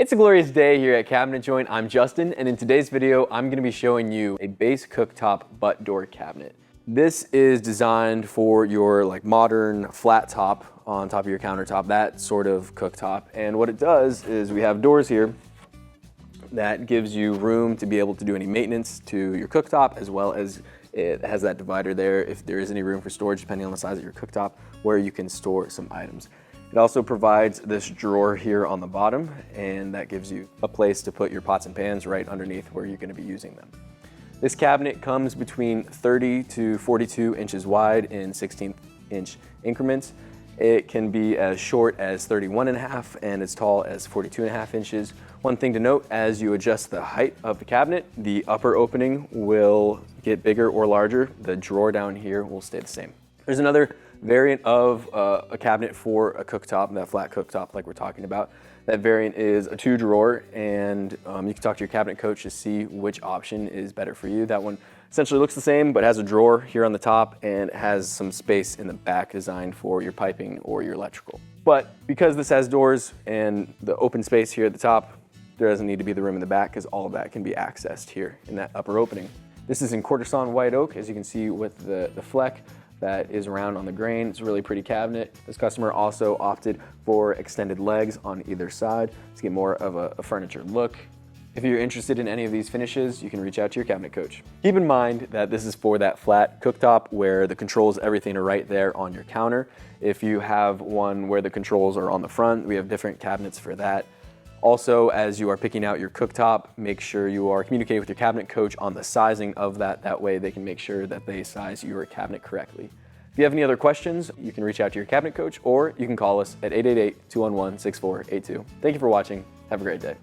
It's a glorious day here at Cabinet Joint. I'm Justin, and in today's video, I'm gonna be showing you a base cooktop butt door cabinet. This is designed for your modern flat top on top of your countertop, that sort of cooktop. And what it does is we have doors here that gives you room to be able to do any maintenance to your cooktop, as well as it has that divider there if there is any room for storage, depending on the size of your cooktop, where you can store some items. It also provides this drawer here on the bottom, and that gives you a place to put your pots and pans right underneath where you're going to be using them. This cabinet comes between 30 to 42 inches wide in 16-inch increments. It can be as short as 31.5 and as tall as 42.5 inches. One thing to note, as you adjust the height of the cabinet, the upper opening will get bigger or larger. The drawer down here will stay the same. There's another variant of a cabinet for a cooktop, that flat cooktop like we're talking about. That variant is a 2-drawer, and you can talk to your cabinet coach to see which option is better for you. That one essentially looks the same, but has a drawer here on the top and has some space in the back designed for your piping or your electrical. But because this has doors and the open space here at the top, there doesn't need to be the room in the back, because all of that can be accessed here in that upper opening. This is in quarter-sawn white oak, as you can see with the fleck that is around on the grain. It's a really pretty cabinet. This customer also opted for extended legs on either side to get more of a furniture look. If you're interested in any of these finishes, you can reach out to your cabinet coach. Keep in mind that this is for that flat cooktop where the controls, everything are right there on your counter. If you have one where the controls are on the front, we have different cabinets for that. Also, as you are picking out your cooktop, make sure you are communicating with your cabinet coach on the sizing of that. That way they can make sure that they size your cabinet correctly. If you have any other questions, you can reach out to your cabinet coach, or you can call us at 888-211-6482. Thank you for watching. Have a great day.